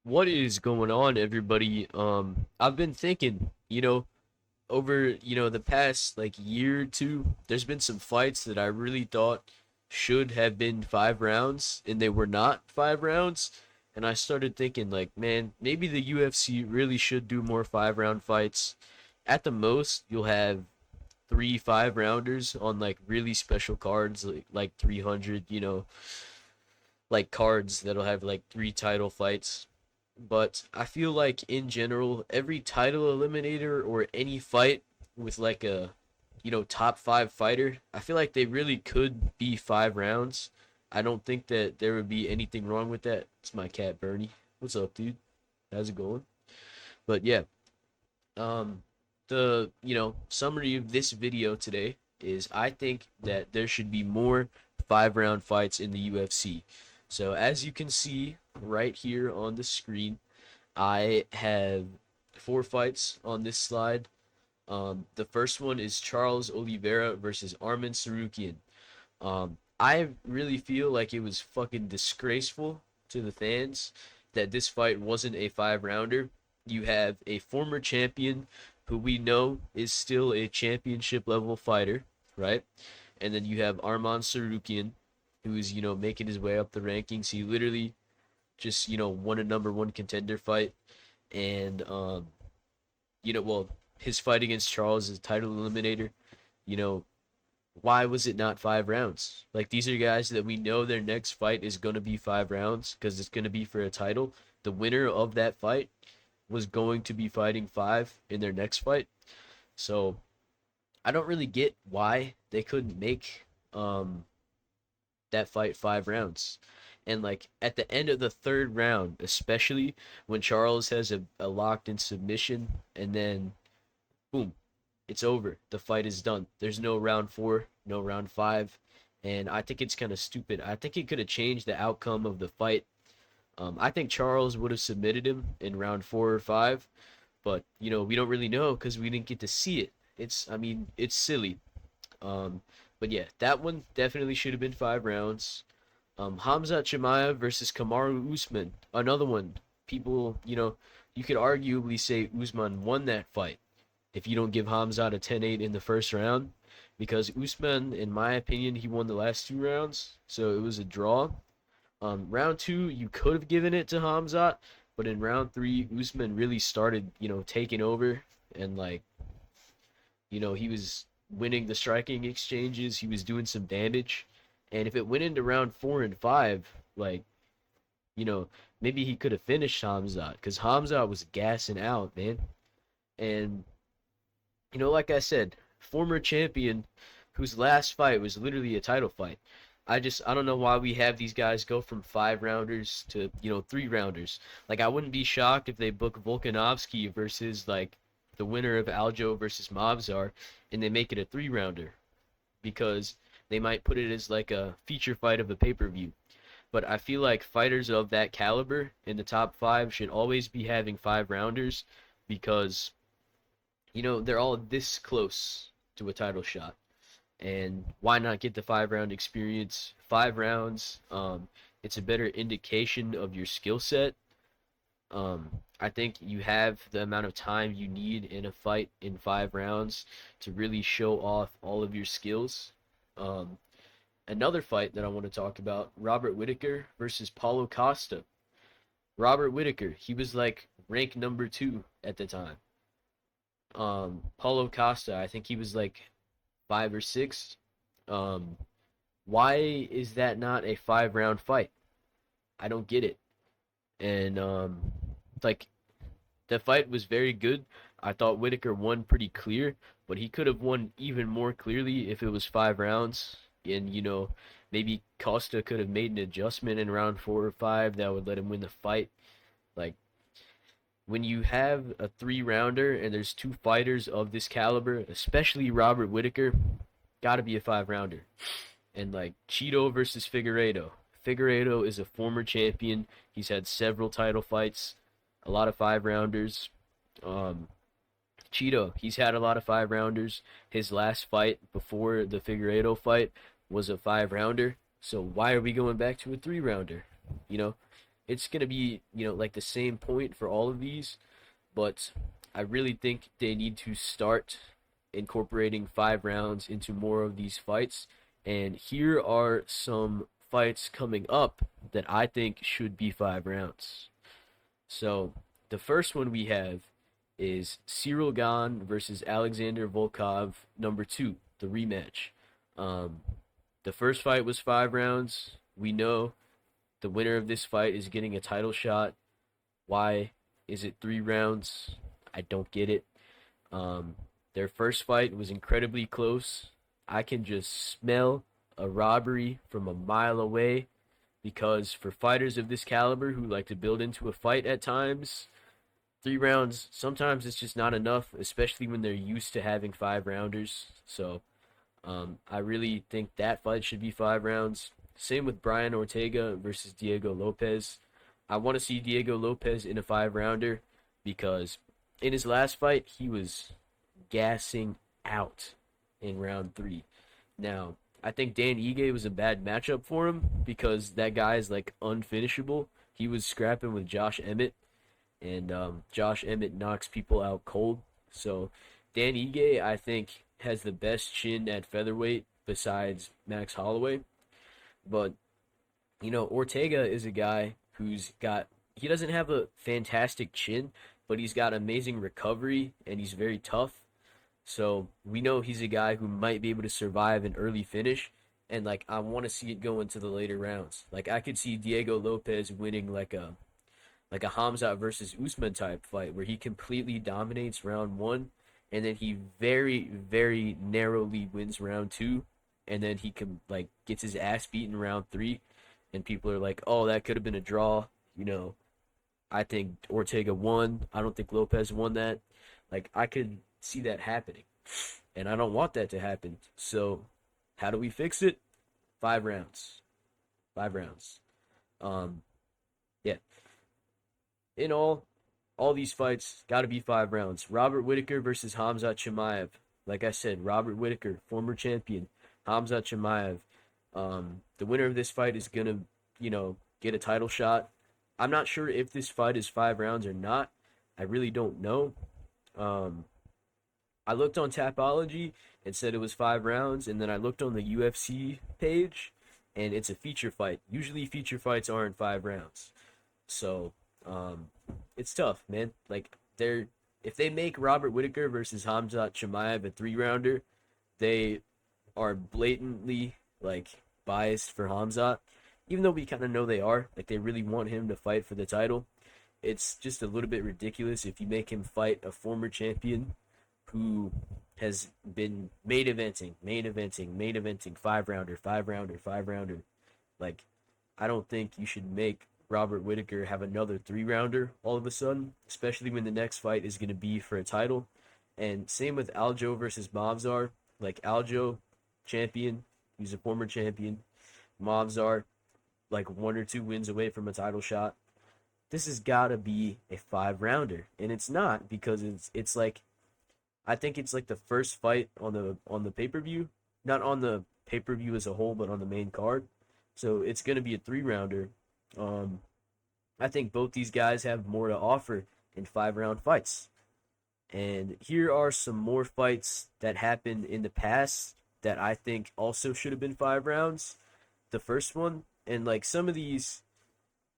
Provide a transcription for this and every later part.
What is going on, everybody? I've been thinking, over, the past like year or two, there's been some fights that I really thought should have been 5 rounds, and they were not 5 rounds. And I started thinking, like, man, maybe the UFC really should do more 5 round fights. At the most, you'll have three 5 rounders on like really special cards, like 300, like cards that'll have like three title fights. But I feel like in general, every title eliminator or any fight with like a top five fighter, I feel like they really could be 5 rounds. I don't think that there would be anything wrong with that. It's my cat Bernie. What's up, dude? How's it going? But yeah, um, the summary of this video today is I think that there should be more 5 round fights in the UFC. So as you can see right here on the screen, I have four fights on this slide. The first one is Charles Oliveira versus Arman Sarukian. I really feel like it was fucking disgraceful to the fans that this fight wasn't a 5 rounder. You have a former champion who we know is still a championship level fighter, right? And then you have Arman Sarukian, who is, making his way up the rankings. He literally just, won a number one contender fight. And, well, his fight against Charles is title eliminator. You know, why was it not 5 rounds? Like, these are guys that we know their next fight is going to be 5 rounds because it's going to be for a title. The winner of that fight was going to be fighting five in their next fight. So I don't really get why they couldn't make that fight 5 rounds. And like at the end of the third round, especially when Charles has a locked in submission, and then boom, it's over. The fight is done. There's no round four, no round five, and I think it's kind of stupid. I think it could have changed the outcome of the fight. I think Charles would have submitted him in round four or five, but we don't really know because we didn't get to see it. I mean, it's silly. Um, but yeah, that one definitely should have been 5 rounds. Hamza Chimaev versus Kamaru Usman, another one. People, you could arguably say Usman won that fight if you don't give Hamza a 10-8 in the first round, because Usman, in my opinion, he won the last 2 rounds, so it was a draw. Round two, you could have given it to Hamza, but in round three, Usman really started, taking over, and like, he was winning the striking exchanges. He was doing some damage. And if it went into round four and five, like, you know, maybe he could have finished Hamzat because Hamzat was gassing out, man. And, like I said, former champion whose last fight was literally a title fight. I don't know why we have these guys go from 5 rounders to 3 rounders. Like, I wouldn't be shocked if they book Volkanovski versus like the winner of Aljo versus Mavzar, and they make it a 3 rounder because they might put it as like a feature fight of a pay-per-view. But I feel like fighters of that caliber in the top five should always be having 5 rounders because they're all this close to a title shot. And why not get the 5 round experience? 5 rounds, it's a better indication of your skill set. I think you have the amount of time you need in a fight in 5 rounds to really show off all of your skills. Um, Another fight that I want to talk about, Robert Whitaker versus Paulo Costa. Robert Whitaker, he was like ranked number two at the time. Paulo Costa, I think he was like five or six. Um, why is that not a 5 round fight? I don't get it. And like the fight was very good. I thought Whitaker won pretty clear, but he could have won even more clearly if it was 5 rounds. And maybe Costa could have made an adjustment in round four or five that would let him win the fight. Like when you have a 3 rounder and there's two fighters of this caliber, especially Robert Whitaker, gotta be a 5 rounder. And like Cheeto versus Figueiredo. Figueiredo is a former champion. He's had several title fights, a lot of 5 rounders. Um, Cheeto, he's had a lot of 5 rounders. His last fight before the Figueiredo fight was a 5 rounder. So why are we going back to a 3 rounder? You know, it's gonna be, like the same point for all of these, but I really think they need to start incorporating 5 rounds into more of these fights. And here are some fights coming up that I think should be 5 rounds. So the first one we have is Cyril Gane versus Alexander Volkov, number two, the rematch. Um, the first fight was 5 rounds. We know the winner of this fight is getting a title shot. Why is it 3 rounds? I don't get it. Um, their first fight was incredibly close. I can just smell a robbery from a mile away because for fighters of this caliber who like to build into a fight at times, 3 rounds, sometimes it's just not enough, especially when they're used to having 5 rounders. So I really think that fight should be 5 rounds. Same with Brian Ortega versus Diego Lopez. I want to see Diego Lopez in a 5 rounder because in his last fight, he was gassing out in round three. Now, I think Dan Ige was a bad matchup for him because that guy is like unfinishable. He was scrapping with Josh Emmett, and Josh Emmett knocks people out cold. So Dan Ige, I think, has the best chin at featherweight besides Max Holloway. But Ortega is a guy he doesn't have a fantastic chin, but he's got amazing recovery and he's very tough. So we know he's a guy who might be able to survive an early finish. And like I want to see it go into the later rounds. Like I could see Diego Lopez winning like a Hamzat versus Usman type fight where he completely dominates round one and then he very, very narrowly wins round two and then he can like gets his ass beaten round three and people are like, oh, that could have been a draw. I think Ortega won. I don't think Lopez won that. Like I could see that happening. And I don't want that to happen. So how do we fix it? 5 rounds. 5 rounds. Yeah. In all these fights got to be 5 rounds. Robert Whitaker versus Hamzat Chimaev. Like I said, Robert Whitaker, former champion. Hamzat Chimaev. The winner of this fight is gonna, get a title shot. I'm not sure if this fight is 5 rounds or not. I really don't know. I looked on Tapology and said it was 5 rounds, and then I looked on the UFC page, and it's a feature fight. Usually, feature fights aren't 5 rounds, so it's tough, man. Like if they make Robert Whitaker versus Hamzat Chimaev a 3 rounder, they are blatantly like biased for Hamzat, even though we kind of know they are. Like they really want him to fight for the title. It's just a little bit ridiculous if you make him fight a former champion who has been main eventing, 5 rounder, 5 rounder, 5 rounder. Like, I don't think you should make Robert Whitaker have another 3 rounder all of a sudden, especially when the next fight is going to be for a title. And same with Aljo versus Movsar. Like, Aljo, champion, he's a former champion. Movsar, like 1 or 2 wins away from a title shot. This has got to be a 5 rounder, and it's not because it's like I think it's like the first fight on the pay-per-view, not on the pay-per-view as a whole, but on the main card. So it's going to be a 3 rounder. I think both these guys have more to offer in 5 round fights. And here are some more fights that happened in the past that I think also should have been 5 rounds. The first one, and like some of these,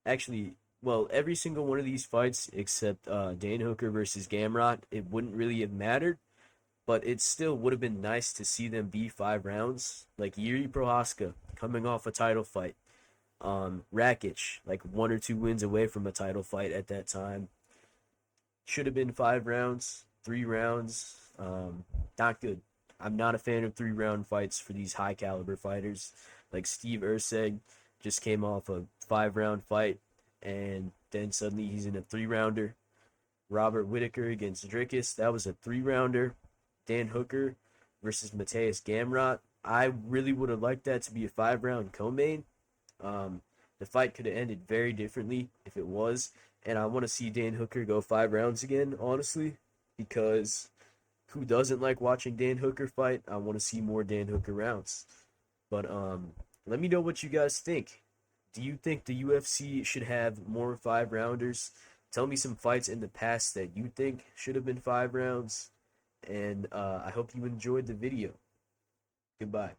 actually, well, every single one of these fights except Dan Hooker versus Gamrot, it wouldn't really have mattered, but it still would have been nice to see them be 5 rounds. Like Yuri Prohaska coming off a title fight. Rakic, like 1 or 2 wins away from a title fight at that time. Should have been 5 rounds, 3 rounds. Not good. I'm not a fan of 3 round fights for these high caliber fighters. Like Steve Erceg just came off a 5 round fight, and then suddenly he's in a 3 rounder. Robert Whitaker against Dricus, that was a 3 rounder. Dan Hooker versus Mateus Gamrot. I really would have liked that to be a 5 round co-main. The fight could have ended very differently if it was, and I want to see Dan Hooker go 5 rounds again, honestly, because who doesn't like watching Dan Hooker fight? I want to see more Dan Hooker rounds. But let me know what you guys think. Do you think the UFC should have more 5 rounders? Tell me some fights in the past that you think should have been 5 rounds. And I hope you enjoyed the video. Goodbye.